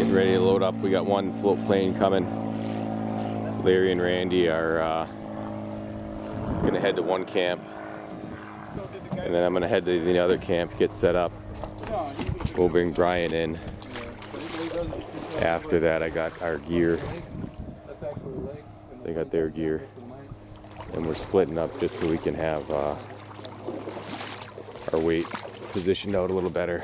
getting ready to load up. We got one float plane coming. Larry and Randy are gonna head to one camp, and then I'm gonna head to the other camp, get set up. We'll bring Brian in. After that, I got our gear. They got their gear, and we're splitting up just so we can have our weight positioned out a little better.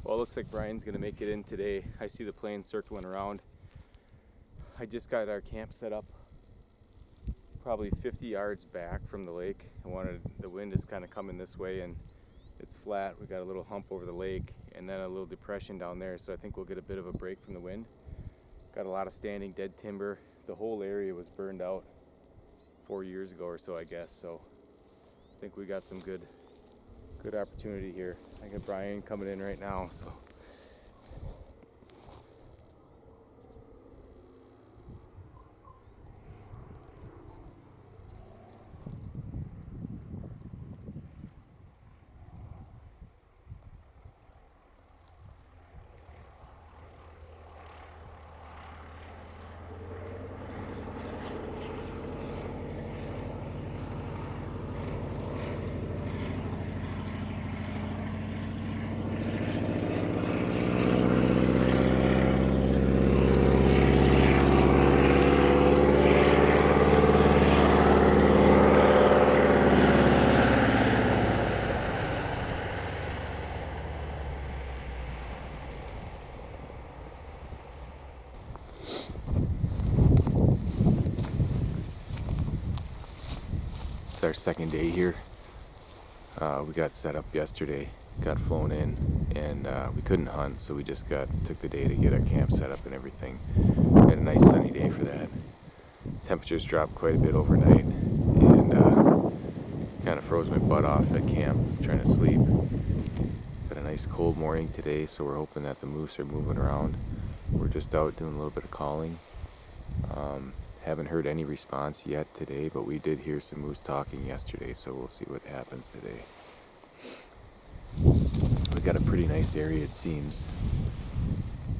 Well, it looks like Brian's gonna make it in today. I see the plane circling around. I just got our camp set up probably 50 yards back from the lake. The wind is kind of coming this way, and it's flat. We got a little hump over the lake and then a little depression down there, so I think we'll get a bit of a break from the wind. Got a lot of standing dead timber. The whole area was burned out 4 years ago or so, I guess, so I think we got some good opportunity here. I got Brian coming in right now, so our second day here. We got set up yesterday, got flown in, and we couldn't hunt, so we just took the day to get our camp set up and everything. We had a nice sunny day for that. Temperatures dropped quite a bit overnight, and kind of froze my butt off at camp trying to sleep. Got a nice cold morning today, so we're hoping that the moose are moving around. We're just out doing a little bit of calling. Haven't heard any response yet today, but we did hear some moose talking yesterday, so we'll see what happens today. We got a pretty nice area, it seems.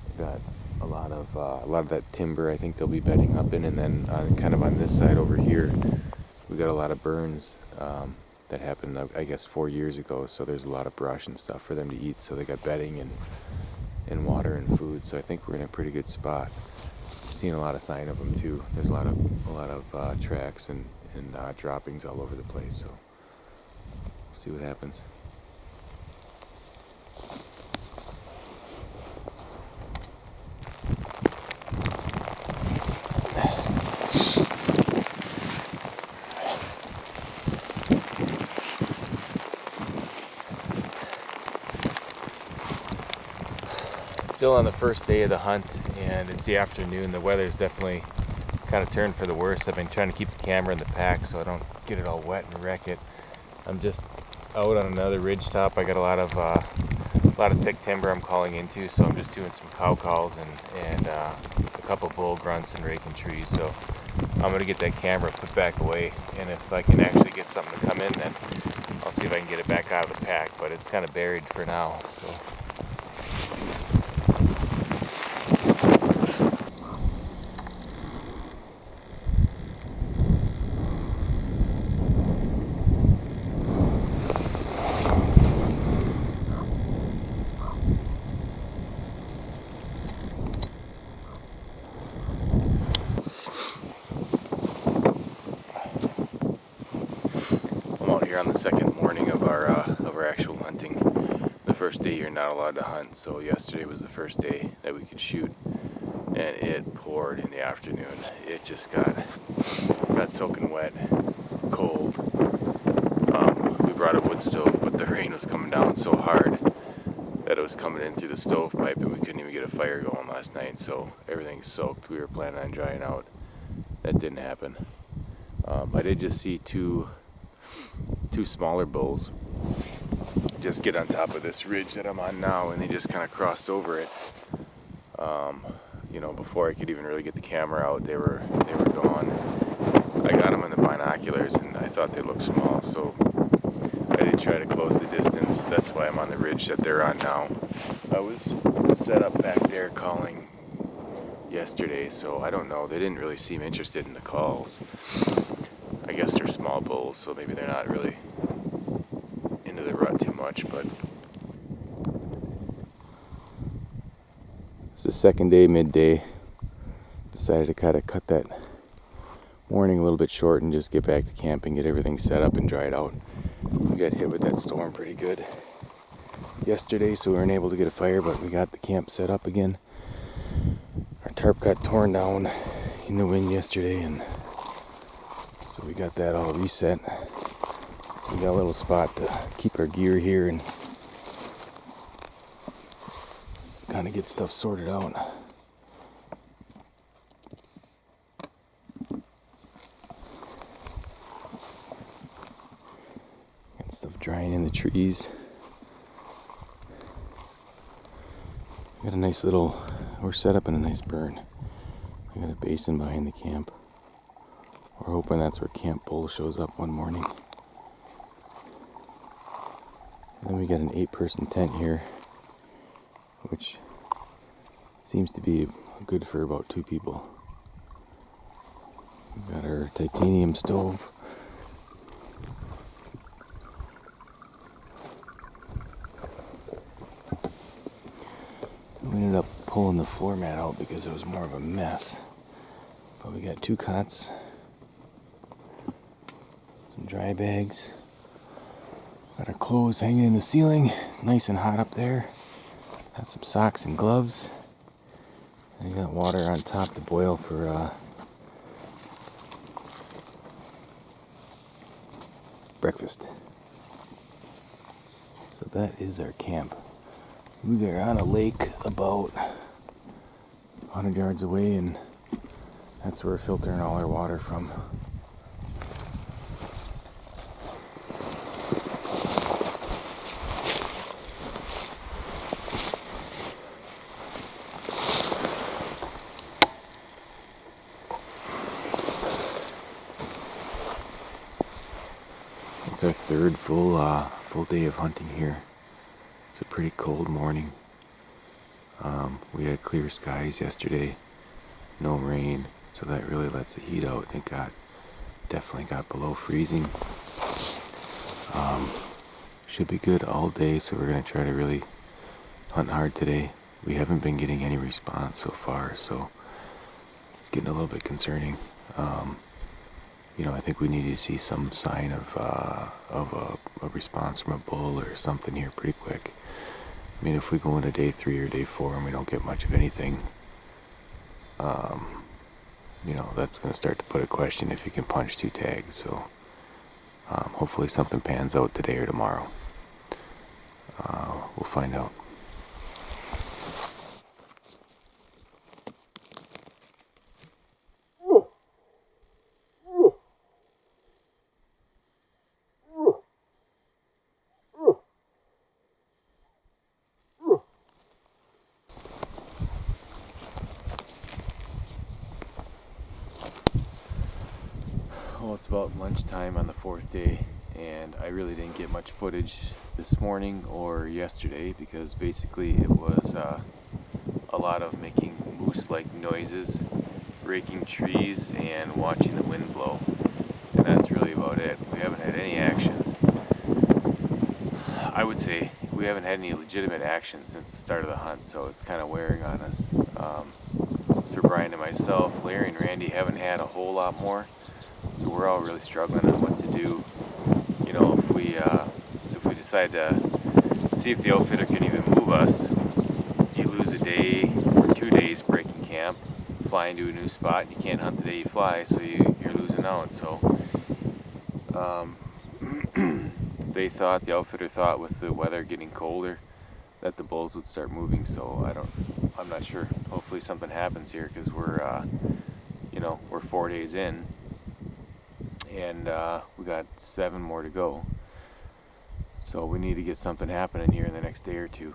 We got a lot of that timber I think they'll be bedding up in, and then kind of on this side over here, we got a lot of burns that happened, I guess, 4 years ago, so there's a lot of brush and stuff for them to eat, so they got bedding, and and water and food. So I think we're in a pretty good spot. Seeing a lot of sign of them too. There's a lot of tracks and droppings all over the place. So we'll see what happens. Still on the first day of the hunt, and it's the afternoon. The weather's definitely kind of turned for the worse. I've been trying to keep the camera in the pack so I don't get it all wet and wreck it. I'm just out on another ridge top. I got a lot of thick timber I'm calling into, so I'm just doing some cow calls and a couple bull grunts and raking trees. So I'm gonna get that camera put back away, and if I can actually get something to come in, then I'll see if I can get it back out of the pack. But it's kind of buried for now. So. On the second morning of our actual hunting. The first day you're not allowed to hunt, so yesterday was the first day that we could shoot, and it poured in the afternoon. It just got soaking wet, cold. We brought a wood stove, but the rain was coming down so hard that it was coming in through the stovepipe, and we couldn't even get a fire going last night. So everything's soaked. We were planning on drying out. That didn't happen. I did just see two smaller bulls just get on top of this ridge that I'm on now, and they just kind of crossed over it. Before I could even really get the camera out, they were gone. I got them in the binoculars, and I thought they looked small, so I did try to close the distance. That's why I'm on the ridge that they're on now. I was set up back there calling yesterday, so I don't know. They didn't really seem interested in the calls. I guess they're small bulls, so maybe they're not really into the rut too much, but it's the second day, midday. Decided to kind of cut that morning a little bit short and just get back to camp and get everything set up and dried out. We got hit with that storm pretty good yesterday, so we weren't able to get a fire, but we got the camp set up again. Our tarp got torn down in the wind yesterday, and so we got that all reset. So we got a little spot to keep our gear here and kind of get stuff sorted out. Got stuff drying in the trees. Got a nice little, we're set up in a nice burn. I got a basin behind the camp. We're hoping that's where Camp Bull shows up one morning. And then we got an 8-person tent here, which seems to be good for about 2 people. We got our titanium stove. We ended up pulling the floor mat out because it was more of a mess. But we got 2 cots, some dry bags, got our clothes hanging in the ceiling, nice and hot up there. Got some socks and gloves, and you got water on top to boil for breakfast. So that is our camp. We are on a lake about 100 yards away, and that's where we're filtering all our water from. It's our third full day of hunting here. It's a pretty cold morning. We had clear skies yesterday, no rain, so that really lets the heat out. It definitely got below freezing. Should be good all day, so we're gonna try to really hunt hard today. we haven't been getting any response so far, so it's getting a little bit concerning. I think we need to see some sign of a response from a bull or something here pretty quick. I mean, if we go into day 3 or day 4 and we don't get much of anything, that's going to start to put a question if you can punch 2 tags. So hopefully something pans out today or tomorrow. We'll find out. Well, it's about lunchtime on the 4th day, and I really didn't get much footage this morning or yesterday because basically it was a lot of making moose-like noises, raking trees, and watching the wind blow. And that's really about it. We haven't had any action. I would say we haven't had any legitimate action since the start of the hunt, so it's kind of wearing on us. For Brian and myself, Larry and Randy haven't had a whole lot more. So we're all really struggling on what to do. If we decide to see if the outfitter can even move us, you lose a day or 2 days breaking camp, flying to a new spot, and you can't hunt the day you fly, so you're losing out. So the outfitter thought with the weather getting colder that the bulls would start moving. So I'm not sure. Hopefully something happens here because we're 4 days in. And we got 7 more to go. So we need to get something happening here in the next day or 2.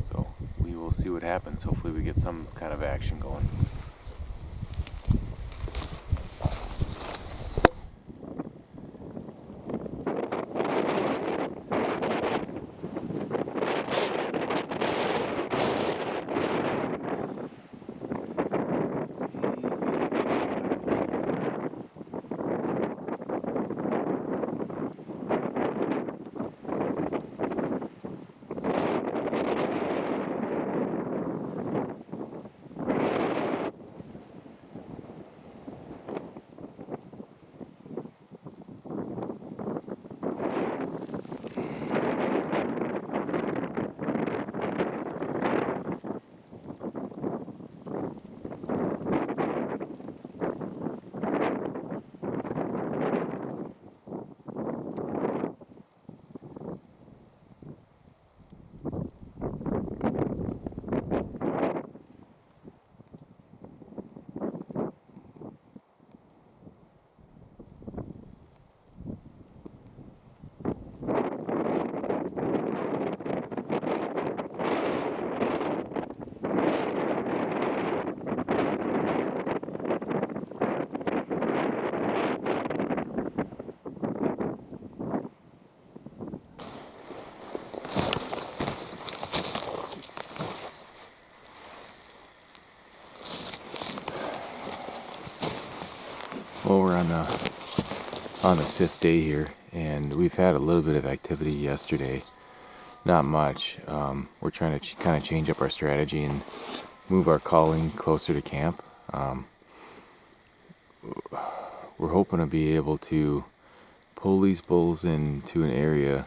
So we will see what happens. Hopefully we get some kind of action going. Well, we're on the 5th day here, and we've had a little bit of activity yesterday. Not much. We're trying to kind of change up our strategy and move our calling closer to camp. We're hoping to be able to pull these bulls into an area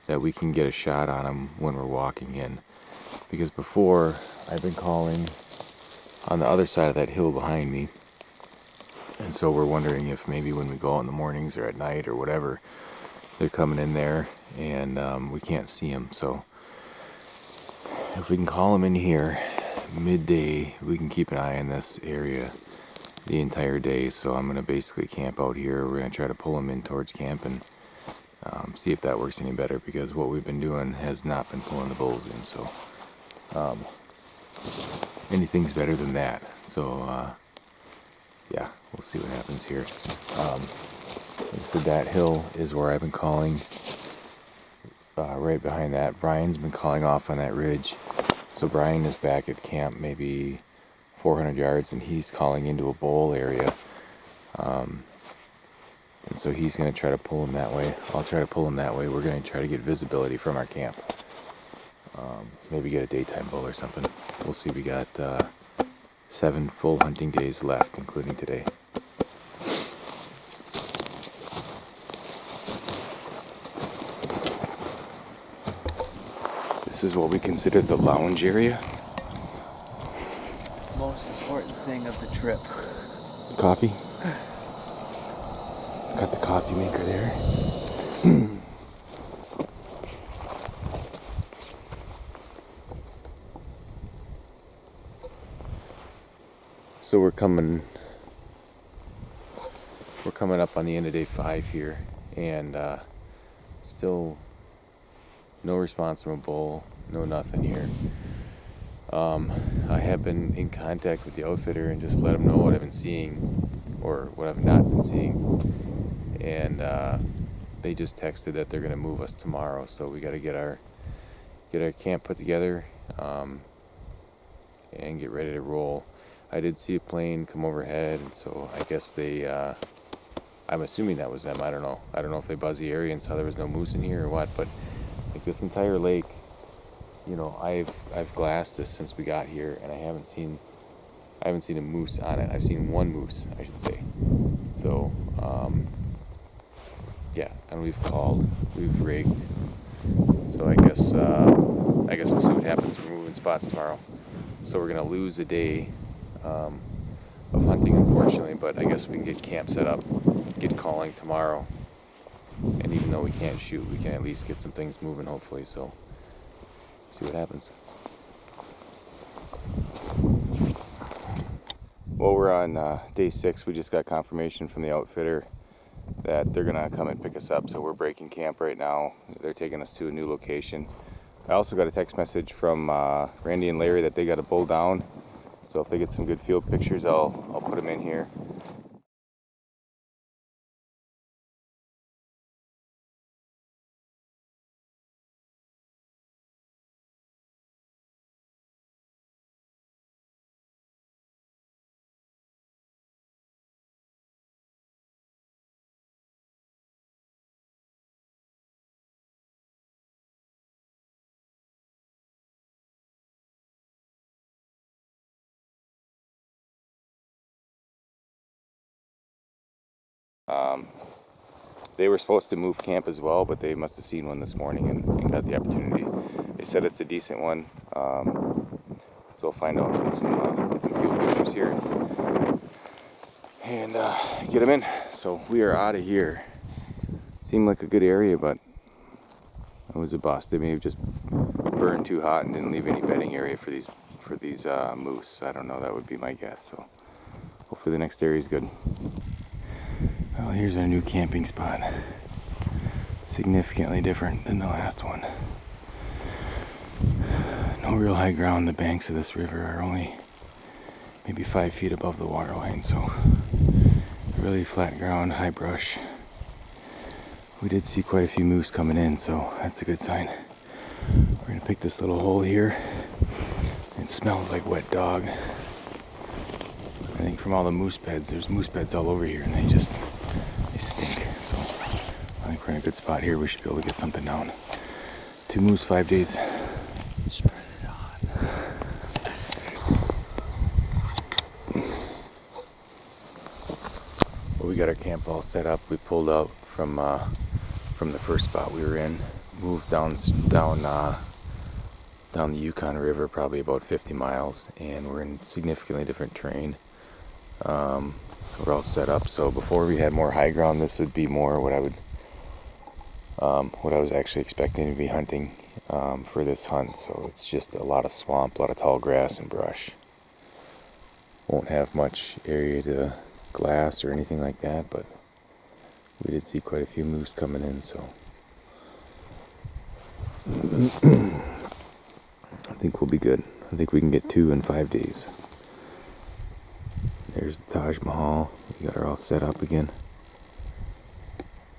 that we can get a shot on them when we're walking in. Because before, I've been calling on the other side of that hill behind me. And so we're wondering if maybe when we go out in the mornings or at night or whatever, they're coming in there and we can't see them. So if we can call them in here midday, we can keep an eye on this area the entire day. So I'm going to basically camp out here. We're going to try to pull them in towards camp and see if that works any better, because what we've been doing has not been pulling the bulls in. So anything's better than that. So yeah, we'll see what happens here. So that hill is where I've been calling. Right behind that, Brian's been calling off on that ridge. So Brian is back at camp maybe 400 yards, and he's calling into a bowl area. And so he's going to try to pull him that way. I'll try to pull him that way. We're going to try to get visibility from our camp. Maybe get a daytime bull or something. We'll see. We got 7 full hunting days left, including today. This is what we consider the lounge area. Most important thing of the trip. Coffee. Got the coffee maker there. So we're coming up on the end of day 5 here, and still no response from a bull, no nothing here. I have been in contact with the outfitter and just let them know what I've been seeing or what I've not been seeing, and they just texted that they're going to move us tomorrow, so we got to get our camp put together and get ready to roll. I did see a plane come overhead, and so I guess they, I'm assuming that was them. I don't know if they buzzed the area and saw there was no moose in here or what, but like this entire lake, you know, I've glassed this since we got here, and I haven't seen a moose on it. I've seen one moose, I should say. So, yeah, and we've called, we've rigged. So I guess we'll see what happens. We're moving spots tomorrow, so we're gonna lose a day of hunting, unfortunately, but I guess we can get camp set up, get calling tomorrow, and even though we can't shoot, we can at least get some things moving, hopefully, so see what happens. Well, we're on day 6. We just got confirmation from the outfitter that they're gonna come and pick us up, so we're breaking camp right now. They're taking us to a new location. I also got a text message from Randy and Larry that they got a bull down. So if they get some good field pictures, I'll put them in here. They were supposed to move camp as well, but they must have seen one this morning and got the opportunity. They said it's a decent one, so I'll find out, get some field pictures here, and get them in. So we are out of here. Seemed like a good area, but it was a bust. They may have just burned too hot and didn't leave any bedding area for these moose. I don't know. That would be my guess. So hopefully the next area is good. Well, here's our new camping spot. Significantly different than the last one. No real high ground. The banks of this river are only maybe 5 feet above the water line, so really flat ground, high brush. We did see quite a few moose coming in, so that's a good sign. We're gonna pick this little hole here. It smells like wet dog. I think from all the moose beds, there's moose beds all over here, and they stink. So I think we're in a good spot here. We should be able to get something down. 2 moose, 5 days. Spread it on. Well, we got our camp all set up. We pulled out from the first spot we were in, moved down the Yukon River, probably about 50 miles, and we're in significantly different terrain. We're all set up, so before we had more high ground, this would be more what I was actually expecting to be hunting for this hunt. So it's just a lot of swamp, a lot of tall grass and brush. Won't have much area to glass or anything like that, but we did see quite a few moose coming in, so I think we'll be good. I think we can get 2 in 5 days. There's the Taj Mahal. We got her all set up again.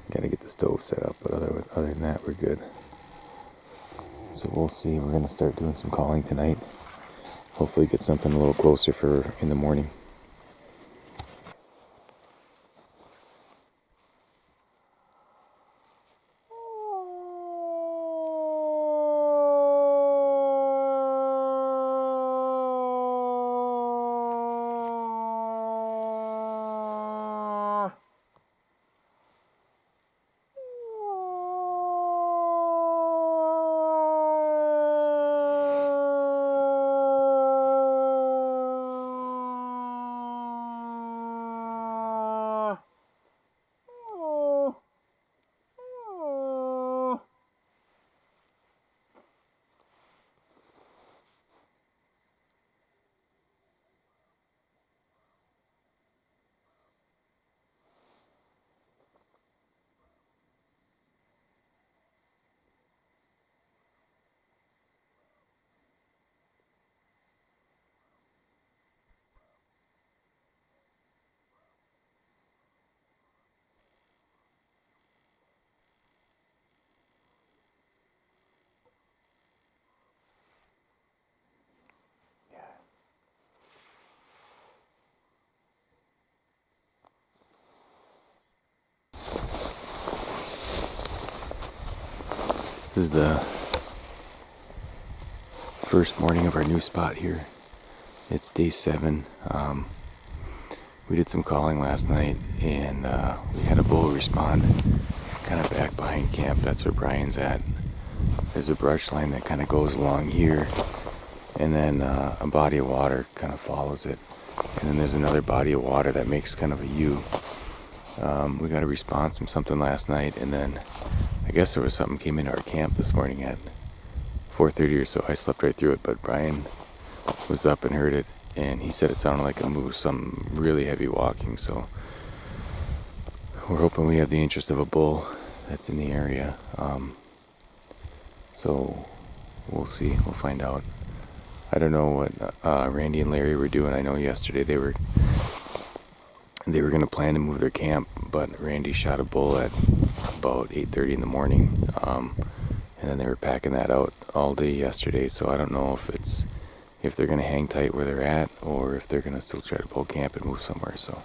Gotta get the stove set up, but other than that, we're good. So we'll see. We're gonna start doing some calling tonight. Hopefully get something a little closer for in the morning. This is the first morning of our new spot here. It's day 7. We did some calling last night, and we had a bull respond kind of back behind camp. That's where Brian's at. There's a brush line that kind of goes along here, and then a body of water kind of follows it. And then there's another body of water that makes kind of a U. We got a response from something last night, and then I guess there was something came into our camp this morning at 4:30 or so. I slept right through it, but Brian was up and heard it, and he said it sounded like a moose, some really heavy walking. So we're hoping we have the interest of a bull that's in the area. So we'll see. We'll find out. I don't know what Randy and Larry were doing. I know yesterday they were going to plan to move their camp, but Randy shot a bull at about 8:30 in the morning, and then they were packing that out all day yesterday. So I don't know if they're going to hang tight where they're at, or if they're going to still try to pull camp and move somewhere. So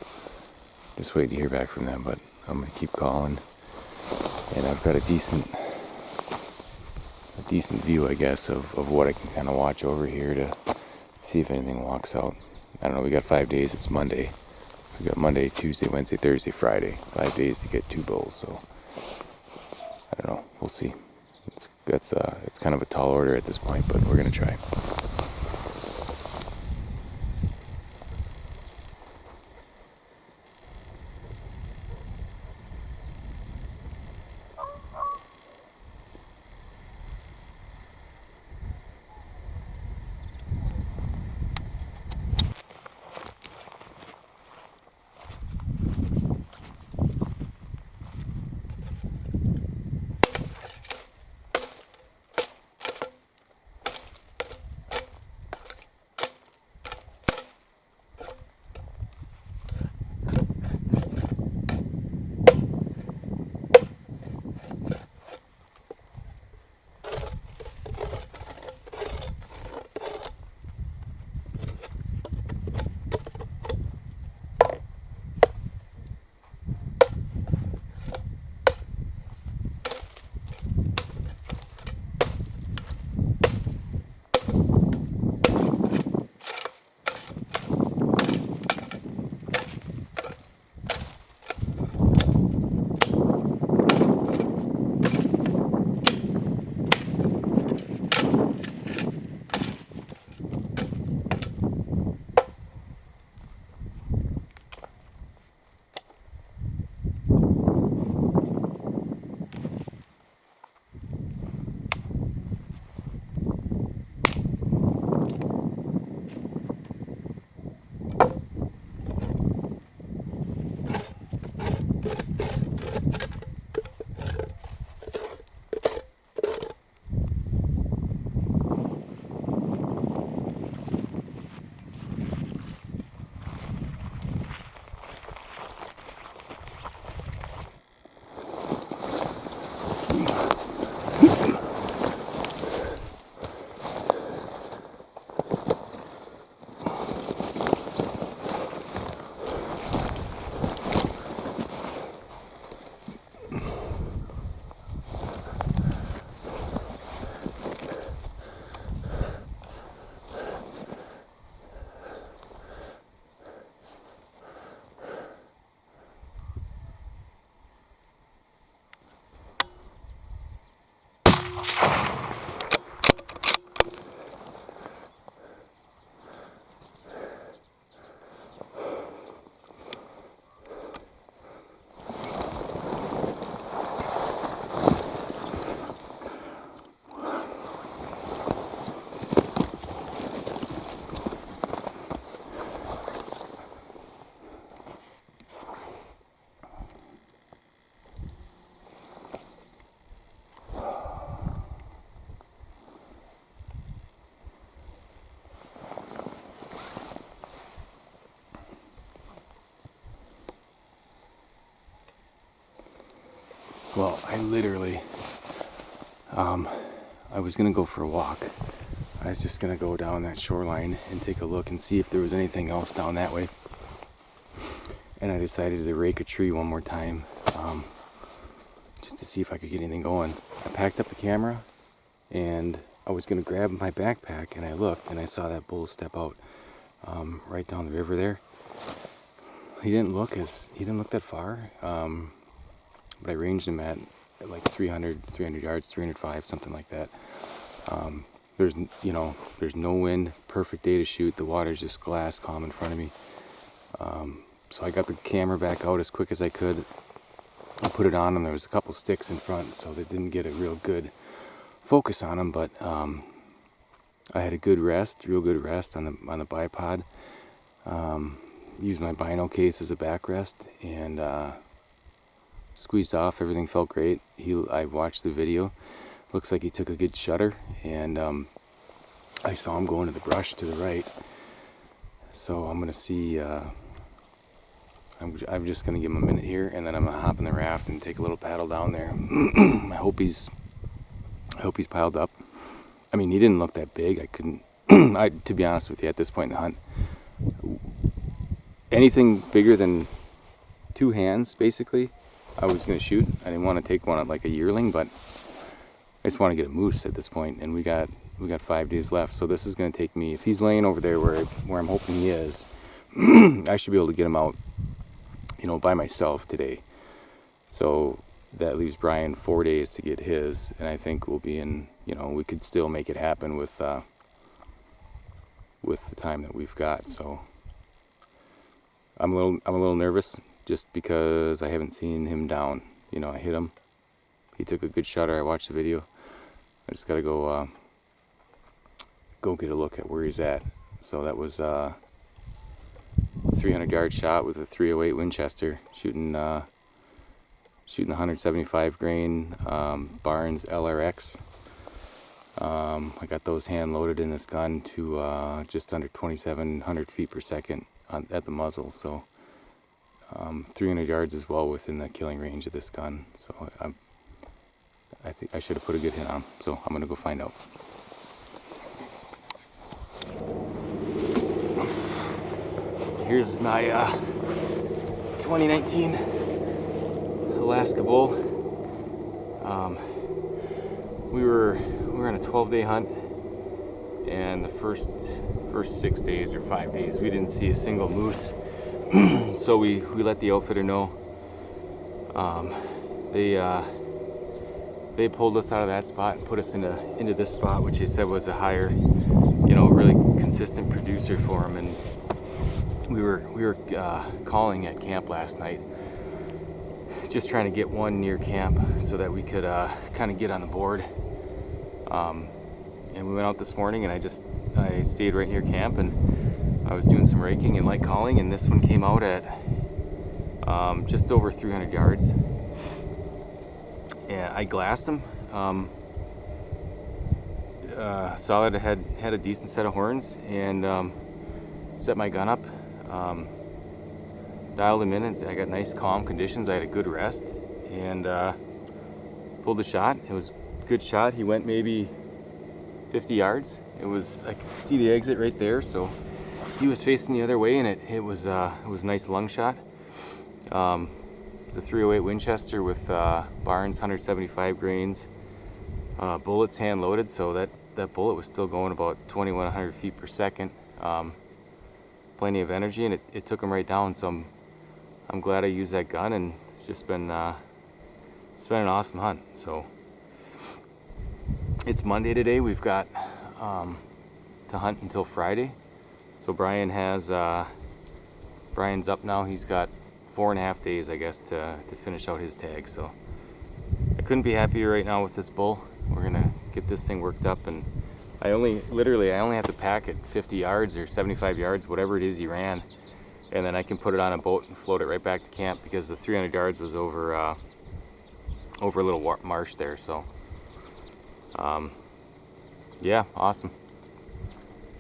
just waiting to hear back from them, but I'm going to keep calling, and I've got a decent view, I guess, of what I can kind of watch over here to see if anything walks out. I don't know, we got 5 days. It's Monday. We got Monday, Tuesday, Wednesday, Thursday, Friday. 5 days to get 2 bulls, so I don't know. We'll see. It's kind of a tall order at this point, but we're going to try. Well, I literally, I was going to go for a walk. I was just going to go down that shoreline and take a look and see if there was anything else down that way. And I decided to rake a tree one more time, just to see if I could get anything going. I packed up the camera and I was going to grab my backpack, and I looked and I saw that bull step out right down the river there. He didn't look that far, but I ranged him at like 300 yards, 305, something like that. There's no wind, perfect day to shoot. The water's just glass calm in front of me. So I got the camera back out as quick as I could. I put it on, and there was a couple sticks in front, so they didn't get a real good focus on them. But I had a good rest, real good rest on the bipod. Used my bino case as a backrest, and squeezed off. Everything felt great. I watched the video. Looks like he took a good shutter, and I saw him going to the brush to the right. So I'm gonna see. I'm just gonna give him a minute here, and then I'm gonna hop in the raft and take a little paddle down there. I hope he's piled up. I mean, he didn't look that big. I couldn't. To be honest with you, at this point in the hunt, anything bigger than 2 hands, basically, I was gonna shoot. I didn't want to take one at like a yearling, but I just want to get a moose at this point, and we got 5 days left. So this is gonna take me. If he's laying over there where I'm hoping he is, I should be able to get him out, by myself today. So that leaves Brian 4 days to get his, and I think we'll be in. We could still make it happen with the time that we've got. So I'm a little nervous just because I haven't seen him down. I hit him. He took a good shutter. I watched the video. I just gotta go get a look at where he's at. So that was 300-yard shot with a 308 Winchester, shooting the 175 grain Barnes LRX. I got those hand loaded in this gun to just under 2,700 feet per second at the muzzle. So 300 yards is well within the killing range of this gun. So I think I should have put a good hit on him. So I'm gonna go find out. Here's my 2019 Alaska bull. We were on a 12-day hunt, and the first 6 days or 5 days we didn't see a single moose. So we let the outfitter know. They pulled us out of that spot and put us into this spot, which they said was a higher, really consistent producer for them. And we were calling at camp last night, just trying to get one near camp so that we could kind of get on the board. And we went out this morning, and I stayed right near camp, and I was doing some raking and light calling, and this one came out at just over 300 yards. And I glassed him. Saw that it had a decent set of horns, and set my gun up. Dialed him in, and I got nice calm conditions. I had a good rest, and pulled the shot. It was a good shot. He went maybe 50 yards. I could see the exit right there, so he was facing the other way, and it was a nice lung shot. It's a 308 Winchester with Barnes 175 grains, bullets hand loaded, so that bullet was still going about 2,100 feet per second. Plenty of energy, and it took him right down. So I'm glad I used that gun, and it's just been it's been an awesome hunt. So it's Monday today. We've got to hunt until Friday. So Brian's up now. He's got 4.5 days, I guess, to finish out his tag. So I couldn't be happier right now with this bull. We're gonna get this thing worked up, and I only have to pack it 50 yards or 75 yards, whatever it is he ran, and then I can put it on a boat and float it right back to camp, because the 300 yards was over a little marsh there. So yeah, awesome.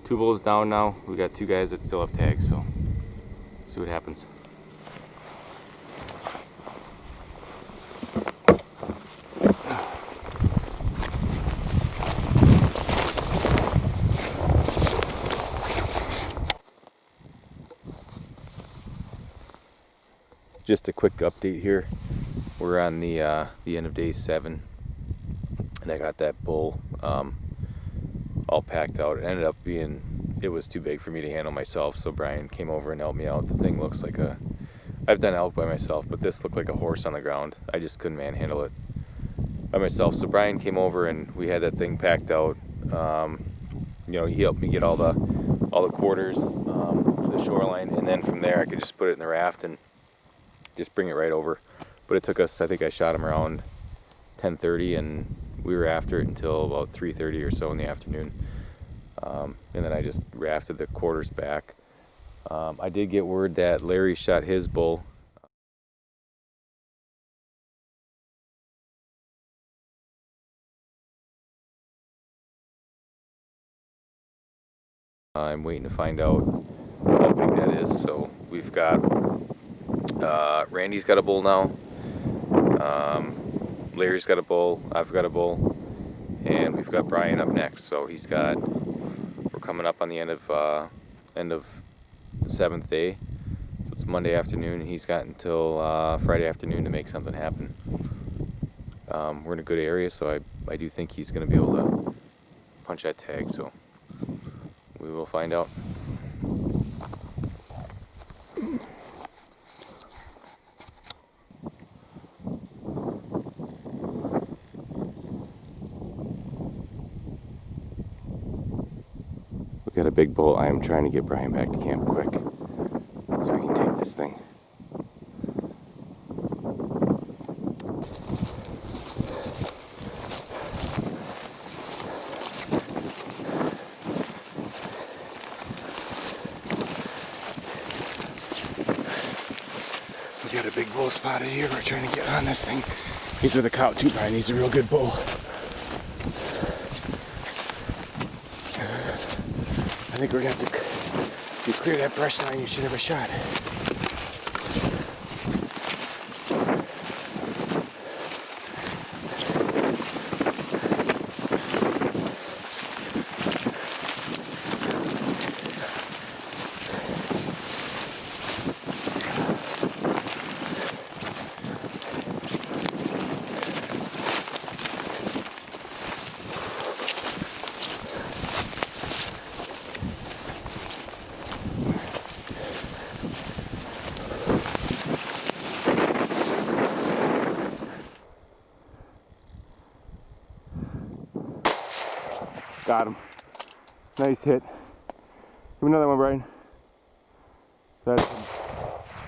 2 bulls down now. We got 2 guys that still have tags, so let's see what happens. Just a quick update here. we're on the end of day 7, and I got that bull all packed out. It ended up being, it was too big for me to handle myself, so Brian came over and helped me out. The thing looks like I've done elk by myself, but this looked like a horse on the ground. I just couldn't manhandle it by myself, so Brian came over and we had that thing packed out. He helped me get all the quarters to the shoreline, and then from there I could just put it in the raft and just bring it right over. But it took us, I think I shot him around 10:30, and we were after it until about 3:30 or so in the afternoon. And then I just rafted the quarters back. I did get word that Larry shot his bull. I'm waiting to find out how big that is. So we've got Randy's got a bull now. Larry's got a bull. I've got a bull, and we've got Brian up next. So we're coming up on the end of the 7th day. So it's Monday afternoon, and he's got until Friday afternoon to make something happen. We're in a good area, so I do think he's going to be able to punch that tag. So we will find out. We got a big bull. I am trying to get Brian back to camp quick so we can take this thing. We got a big bull spotted here. We're trying to get on this thing. He's with a cow too, Brian. He's a real good bull. I think we're gonna have to, if you clear that brush line, you should have a shot. Got him. Nice hit. Give me another one, Brian. That's a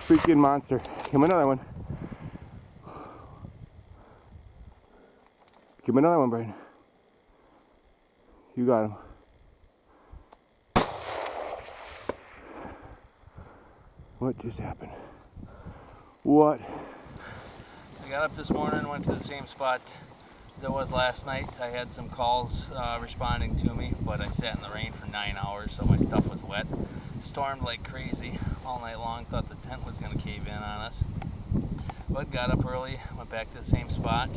freaking monster. Give me another one. Give me another one, Brian. You got him. What just happened? What? I got up this morning, went to the same spot as I was last night. I had some calls responding to me, but I sat in the rain for 9 hours, so my stuff was wet. Stormed like crazy all night long, thought the tent was going to cave in on us. But got up early, went back to the same spot,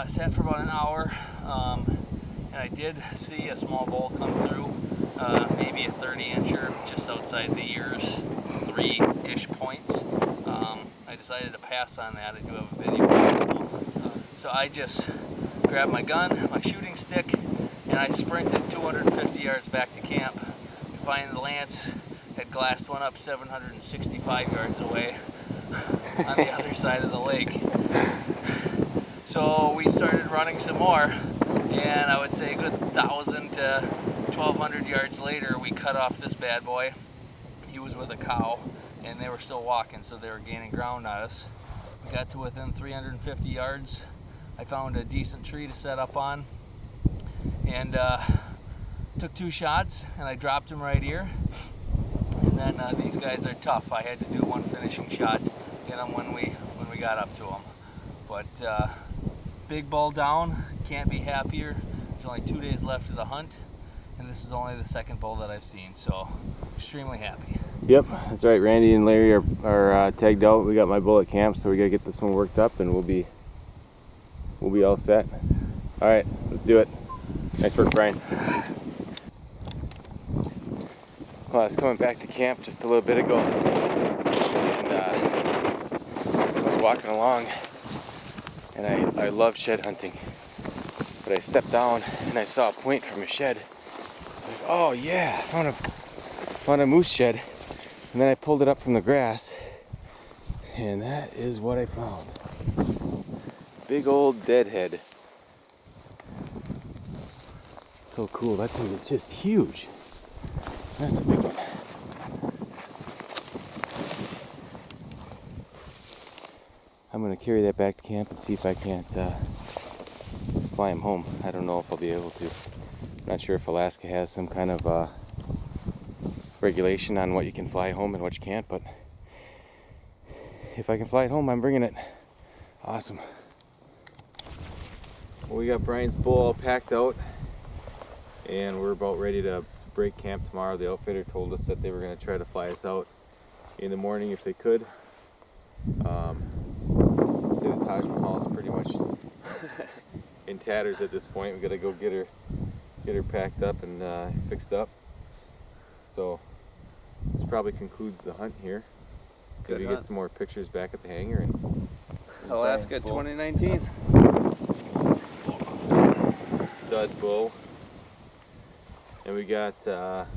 sat for about an hour, and I did see a small bull come through, maybe a 30-incher just outside the ears, 3-ish points. I decided to pass on that. I do have a video of it. So I just grabbed my gun, my shooting stick, and I sprinted 250 yards back to camp to find the Lance. Had glassed one up 765 yards away on the other side of the lake. So we started running some more, and I would say a good 1,000 to 1,200 yards later, we cut off this bad boy. He was with a cow, and they were still walking, so they were gaining ground on us. We got to within 350 yards. I found a decent tree to set up on, and took 2 shots, and I dropped him right here. And then these guys are tough. I had to do one finishing shot, get them when we got up to them. But big bull down, can't be happier. There's only 2 days left of the hunt, and this is only the second bull that I've seen, so extremely happy. Yep, that's right. Randy and Larry are tagged out. We got my bull at camp, so we gotta get this one worked up, and we'll be all set. All right, let's do it. Nice work, Brian. Well, I was coming back to camp just a little bit ago, and I was walking along, And I love shed hunting. But I stepped down and I saw a point from a shed. I was like, oh yeah, I found a moose shed. And then I pulled it up from the grass, and that is what I found. Big old deadhead. So cool, that thing is just huge. That's a big one. I'm gonna carry that back to camp and see if I can't fly him home. I don't know if I'll be able to. I'm not sure if Alaska has some kind of regulation on what you can fly home and what you can't, but if I can fly it home, I'm bringing it. Awesome. Well, we got Brian's bull all packed out, and we're about ready to break camp tomorrow. The outfitter told us that they were going to try to fly us out in the morning if they could. I'd say the Taj Mahal is pretty much in tatters at this point. We got to go get her packed up and fixed up. So this probably concludes the hunt here. Good Maybe hunt. get some more pictures back at the hangar. And Alaska 2019. stud bull. And we got to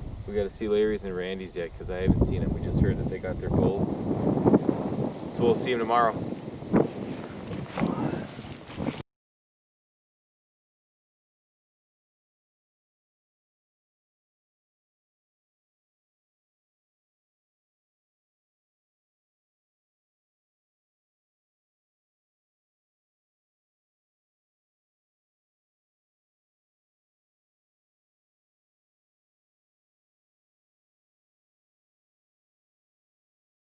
see Larry's and Randy's yet because I haven't seen them. We just heard that they got their bulls. So we'll see them tomorrow.